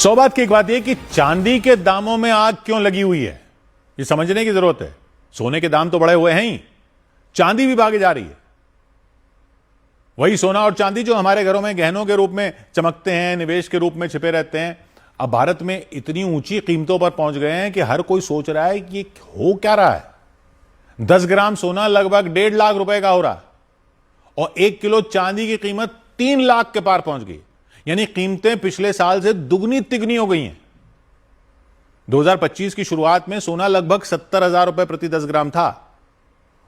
सौ बात की एक बात यह कि चांदी के दामों में आग क्यों लगी हुई है, यह समझने की जरूरत है। सोने के दाम तो बढ़े हुए हैं ही, चांदी भी भागे जा रही है। वही सोना और चांदी जो हमारे घरों में गहनों के रूप में चमकते हैं, निवेश के रूप में छिपे रहते हैं, अब भारत में इतनी ऊंची कीमतों पर पहुंच गए हैं कि हर कोई सोच रहा है कि हो क्या रहा है। 10 ग्राम सोना लगभग 1.5 लाख रुपए का हो रहा है और 1 किलो चांदी की कीमत 3 लाख के पार पहुंच गई। यानी कीमतें पिछले साल से दुगनी तिगनी हो गई हैं। 2025 की शुरुआत में सोना लगभग 70,000 रुपए प्रति 10 ग्राम था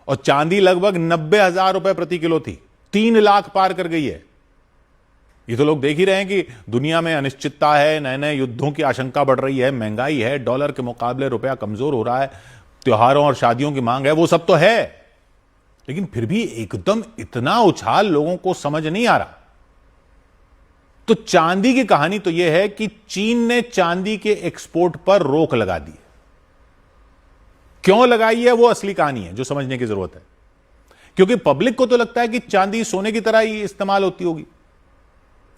और चांदी लगभग 90,000 रुपए प्रति किलो थी। 3 लाख पार कर गई है। ये तो लोग देख ही रहे हैं कि दुनिया में अनिश्चितता है, नए नए युद्धों की आशंका बढ़ रही है, महंगाई है, डॉलर के मुकाबले रुपया कमजोर हो रहा है, त्योहारों और शादियों की मांग है, वो सब तो है, लेकिन फिर भी एकदम इतना उछाल लोगों को समझ नहीं आ रहा। तो चांदी की कहानी तो यह है कि चीन ने चांदी के एक्सपोर्ट पर रोक लगा दी। क्यों लगाई है वो असली कहानी है जो समझने की जरूरत है। क्योंकि पब्लिक को तो लगता है कि चांदी सोने की तरह ही इस्तेमाल होती होगी।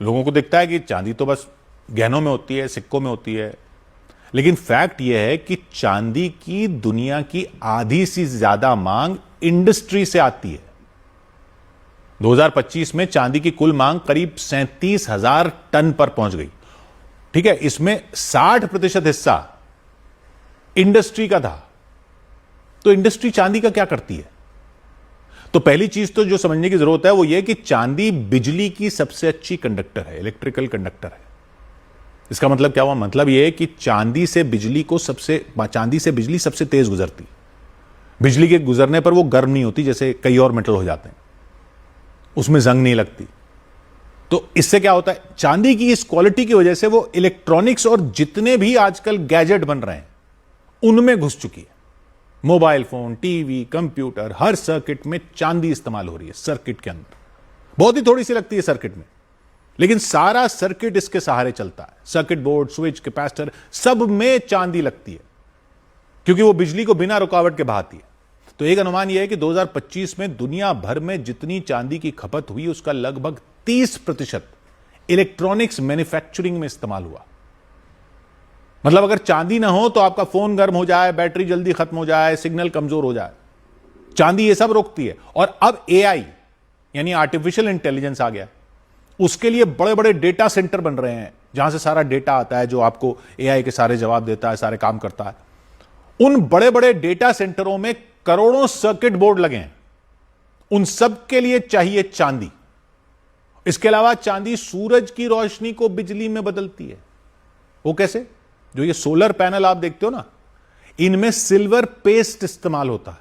लोगों को दिखता है कि चांदी तो बस गहनों में होती है, सिक्कों में होती है, लेकिन फैक्ट यह है कि चांदी की दुनिया की आधी से ज्यादा मांग इंडस्ट्री से आती है। 2025 में चांदी की कुल मांग करीब 37,000 टन पर पहुंच गई। ठीक है, इसमें 60% हिस्सा इंडस्ट्री का था। तो इंडस्ट्री चांदी का क्या करती है? तो पहली चीज तो जो समझने की जरूरत है वो ये कि चांदी बिजली की सबसे अच्छी कंडक्टर है, इलेक्ट्रिकल कंडक्टर है। इसका मतलब क्या हुआ? मतलब यह है कि चांदी से बिजली सबसे तेज गुजरती। बिजली के गुजरने पर वो गर्म नहीं होती जैसे कई और मेटल हो जाते हैं, उसमें जंग नहीं लगती। तो इससे क्या होता है, चांदी की इस क्वालिटी की वजह से वो इलेक्ट्रॉनिक्स और जितने भी आजकल गैजेट बन रहे हैं उनमें घुस चुकी है। मोबाइल फोन, टीवी, कंप्यूटर, हर सर्किट में चांदी इस्तेमाल हो रही है। सर्किट के अंदर बहुत ही थोड़ी सी लगती है सर्किट में, लेकिन सारा सर्किट इसके सहारे चलता है। सर्किट बोर्ड, स्विच, कैपेसिटर, सब में चांदी लगती है क्योंकि वो बिजली को बिना रुकावट के बहाती है। तो एक अनुमान यह है कि 2025 में दुनिया भर में जितनी चांदी की खपत हुई उसका लगभग 30% इलेक्ट्रॉनिक्स मैन्युफैक्चरिंग में इस्तेमाल हुआ। मतलब अगर चांदी ना हो तो आपका फोन गर्म हो जाए, बैटरी जल्दी खत्म हो जाए, सिग्नल कमजोर हो जाए, चांदी ये सब रोकती है। और अब एआई यानी आर्टिफिशियल इंटेलिजेंस आ गया, उसके लिए बड़े बड़े डेटा सेंटर बन रहे हैं जहां से सारा डेटा आता है जो आपको एआई के सारे जवाब देता है, सारे काम करता है। उन बड़े बड़े डेटा सेंटरों में करोड़ों सर्किट बोर्ड लगे हैं, उन सब के लिए चाहिए चांदी। इसके अलावा चांदी सूरज की रोशनी को बिजली में बदलती है। वो कैसे? जो ये सोलर पैनल आप देखते हो ना, इनमें सिल्वर पेस्ट इस्तेमाल होता है।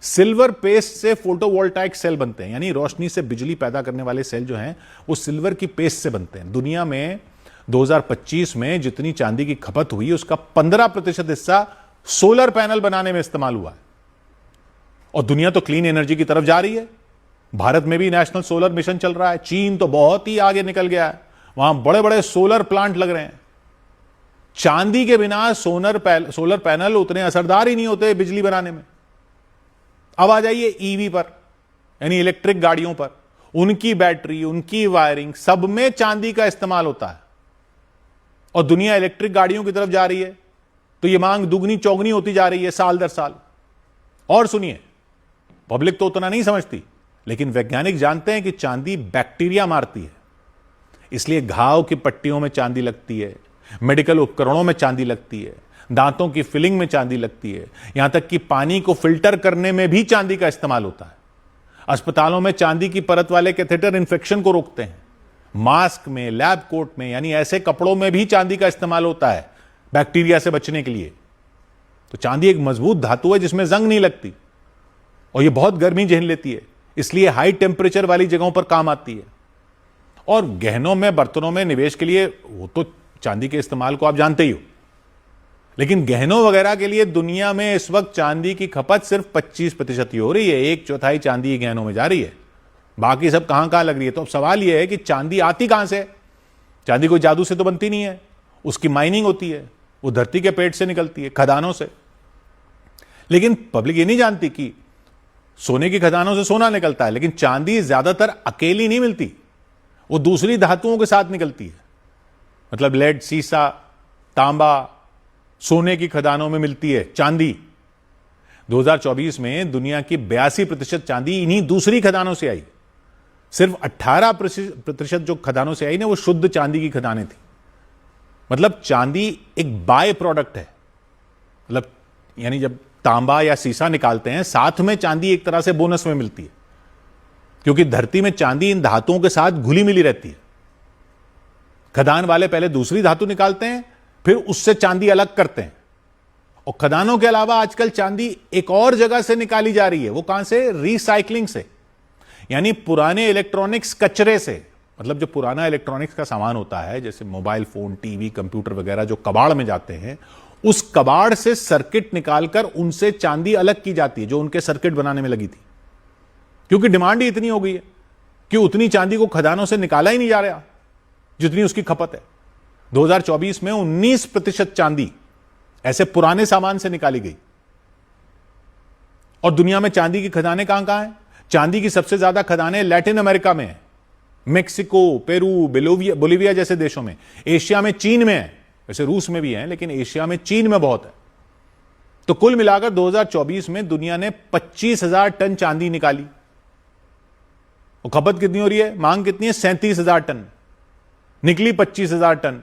सिल्वर पेस्ट से फोटोवोल्टाइक सेल बनते हैं, यानी रोशनी से बिजली पैदा करने वाले सेल जो हैं वो सिल्वर की पेस्ट से बनते हैं। दुनिया में 2025 में जितनी चांदी की खपत हुई उसका 15% हिस्सा सोलर पैनल बनाने में इस्तेमाल हुआ है। और दुनिया तो क्लीन एनर्जी की तरफ जा रही है। भारत में भी नेशनल सोलर मिशन चल रहा है। चीन तो बहुत ही आगे निकल गया है, वहां बड़े बड़े सोलर प्लांट लग रहे हैं। चांदी के बिना सोलर पैनल उतने असरदार ही नहीं होते बिजली बनाने में। अब आ जाइए ईवी पर, यानी इलेक्ट्रिक गाड़ियों पर। उनकी बैटरी, उनकी वायरिंग, सब में चांदी का इस्तेमाल होता है। और दुनिया इलेक्ट्रिक गाड़ियों की तरफ जा रही है तो यह मांग दुगनी चौगनी होती जा रही है साल दर साल। और सुनिए, पब्लिक तो उतना नहीं समझती, लेकिन वैज्ञानिक जानते हैं कि चांदी बैक्टीरिया मारती है, इसलिए घाव की पट्टियों में चांदी लगती है, मेडिकल उपकरणों में चांदी लगती है, दांतों की फिलिंग में चांदी लगती है, यहां तक कि पानी को फिल्टर करने में भी चांदी का इस्तेमाल होता है। अस्पतालों में चांदी की परत वाले कैथेटर इंफेक्शन को रोकते हैं। मास्क में, लैब कोट में, यानी ऐसे कपड़ों में भी चांदी का इस्तेमाल होता है बैक्टीरिया से बचने के लिए। तो चांदी एक मजबूत धातु है जिसमें जंग नहीं लगती और यह बहुत गर्मी झेल लेती है, इसलिए हाई टेम्परेचर वाली जगहों पर काम आती है। और गहनों में, बर्तनों में निवेश के लिए वो तो चांदी के इस्तेमाल को आप जानते ही हो, लेकिन गहनों वगैरह के लिए दुनिया में इस वक्त चांदी की खपत सिर्फ 25% ही हो रही है। 1/4 चांदी गहनों में जा रही है, बाकी सब कहां कहां लग रही है। तो अब सवाल यह है कि चांदी आती कहां से? चांदी कोई जादू से तो बनती नहीं है, उसकी माइनिंग होती है, वो धरती के पेट से निकलती है, खदानों से। लेकिन पब्लिक ये नहीं जानती कि सोने की खदानों से सोना निकलता है, लेकिन चांदी ज्यादातर अकेली नहीं मिलती, वो दूसरी धातुओं के साथ निकलती है। मतलब लेड, सीसा, तांबा, सोने की खदानों में मिलती है चांदी। 2024 में दुनिया की 82% चांदी इन्हीं दूसरी खदानों से आई। सिर्फ 18% जो खदानों से आई ना, वो शुद्ध चांदी की खदानें थी। मतलब चांदी एक बाय प्रोडक्ट है। मतलब यानी जब तांबा या सीसा निकालते हैं, साथ में चांदी एक तरह से बोनस में मिलती है, क्योंकि धरती में चांदी इन धातुओं के साथ घुली मिली रहती है। खदान वाले पहले दूसरी धातु निकालते हैं, फिर उससे चांदी अलग करते हैं। और खदानों के अलावा आजकल चांदी एक और जगह से निकाली जा रही है। वो कहां से? रिसाइकलिंग से, यानी पुराने इलेक्ट्रॉनिक्स कचरे से। मतलब जो पुराना इलेक्ट्रॉनिक्स का सामान होता है, जैसे मोबाइल फोन, टीवी, कंप्यूटर वगैरह, जो कबाड़ में जाते हैं, उस कबाड़ से सर्किट निकालकर उनसे चांदी अलग की जाती है, जो उनके सर्किट बनाने में लगी थी। क्योंकि डिमांड ही इतनी हो गई है कि उतनी चांदी को खदानों से निकाला ही नहीं जा रहा जितनी उसकी खपत है। 2024 में 19% चांदी ऐसे पुराने सामान से निकाली गई। और दुनिया में चांदी की खदानें कहां कहां हैं? चांदी की सबसे ज्यादा खदानें लैटिन अमेरिका में है, मेक्सिको, पेरू, बोलिविया जैसे देशों में। एशिया में चीन में है, वैसे रूस में भी है, लेकिन एशिया में चीन में बहुत है। तो कुल मिलाकर 2024 में दुनिया ने 25,000 टन चांदी निकाली। और खपत कितनी हो रही है? मांग कितनी है? 37,000 टन। निकली 25,000 टन।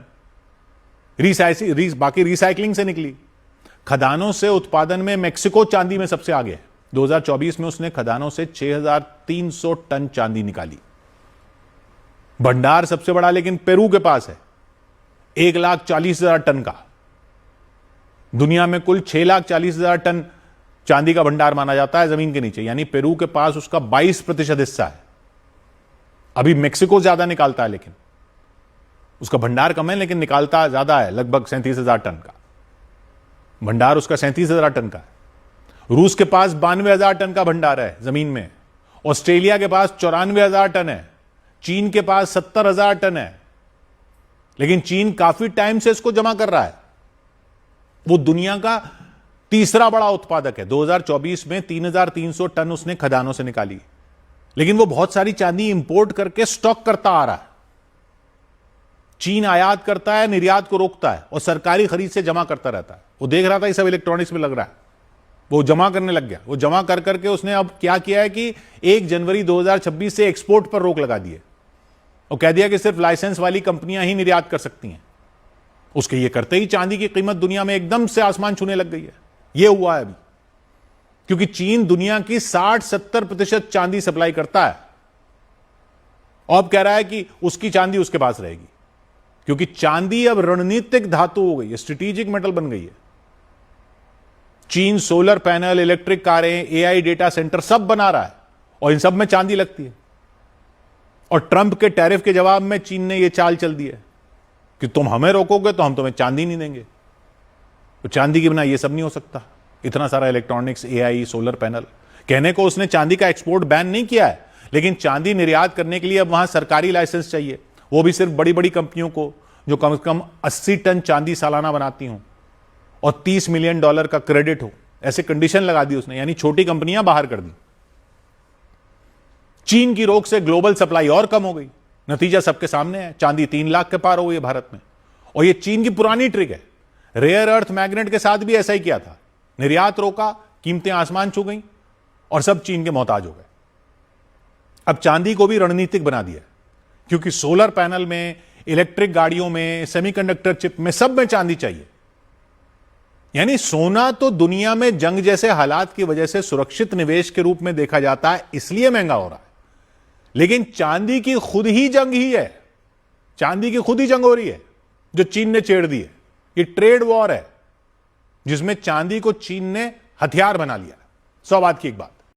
बाकी रिसाइकलिंग से निकली। खदानों से उत्पादन में मेक्सिको चांदी में सबसे आगे है। 2024 में उसने खदानों से 6,300 टन चांदी निकाली। भंडार सबसे बड़ा लेकिन पेरू के पास है, 1,40,000 टन का। दुनिया में कुल 6,40,000 टन चांदी का भंडार माना जाता है जमीन के नीचे, यानी पेरू के पास उसका 22% हिस्सा है। अभी मेक्सिको ज्यादा निकालता है, लेकिन उसका भंडार कम है, लेकिन निकालता ज्यादा है, लगभग 37,000 टन का भंडार उसका 37,000 टन का है। रूस के पास 92,000 टन का भंडार है जमीन में। ऑस्ट्रेलिया के पास 94,000 टन है। चीन के पास 70,000 टन है। लेकिन चीन काफी टाइम से इसको जमा कर रहा है। वो दुनिया का तीसरा बड़ा उत्पादक है। 2024 में 3,300 टन उसने खदानों से निकाली। लेकिन वो बहुत सारी चांदी इंपोर्ट करके स्टॉक करता आ रहा है। चीन आयात करता है, निर्यात को रोकता है और सरकारी खरीद से जमा करता रहता है। वो देख रहा था ये सब इलेक्ट्रॉनिक्स में लग रहा है, वो जमा करने लग गया। वो जमा कर करके उसने अब क्या किया है कि 1 जनवरी 2026 से एक्सपोर्ट पर रोक लगा दी है और कह दिया कि सिर्फ लाइसेंस वाली कंपनियां ही निर्यात कर सकती हैं। उसके ये करते ही चांदी की कीमत दुनिया में एकदम से आसमान छूने लग गई है। ये हुआ है अभी, क्योंकि चीन दुनिया की 60-70% चांदी सप्लाई करता है और अब कह रहा है कि उसकी चांदी उसके पास रहेगी, क्योंकि चांदी अब रणनीतिक धातु हो गई है, स्ट्रेटेजिक मेटल बन गई है। चीन सोलर पैनल, इलेक्ट्रिक कारें, एआई डेटा सेंटर सब बना रहा है और इन सब में चांदी लगती है। और ट्रंप के टैरिफ के जवाब में चीन ने यह चाल चल दी है कि तुम हमें रोकोगे तो हम तुम्हें चांदी नहीं देंगे। तो चांदी के बिना यह सब नहीं हो सकता। इतना सारा इलेक्ट्रॉनिक्स, एआई, सोलर पैनल। कहने को उसने चांदी का एक्सपोर्ट बैन नहीं किया है, लेकिन चांदी निर्यात करने के लिए अब वहां सरकारी लाइसेंस चाहिए, वो भी सिर्फ बड़ी बड़ी कंपनियों को जो कम से कम 80 टन चांदी सालाना बनाती हों और $30 मिलियन का क्रेडिट हो। ऐसे कंडीशन लगा दी उसने, यानी छोटी कंपनियां बाहर कर दी। चीन की रोक से ग्लोबल सप्लाई और कम हो गई। नतीजा सबके सामने है, चांदी 3 लाख के पार हो गई भारत में। और यह चीन की पुरानी ट्रिक है। रेयर अर्थ मैग्नेट के साथ भी ऐसा ही किया था। निर्यात रोका, कीमतें आसमान छू गई और सब चीन के मोहताज हो गए। अब चांदी को भी रणनीतिक बना दिया, क्योंकि सोलर पैनल में, इलेक्ट्रिक गाड़ियों में, सेमीकंडक्टर चिप में, सब में चांदी चाहिए। यानी सोना तो दुनिया में जंग जैसे हालात की वजह से सुरक्षित निवेश के रूप में देखा जाता है, इसलिए महंगा हो रहा है। लेकिन चांदी की खुद ही जंग ही है, चांदी की खुद ही जंग हो रही है जो चीन ने छेड़ दी है। ये ट्रेड वॉर है जिसमें चांदी को चीन ने हथियार बना लिया। 100 बात की एक बात।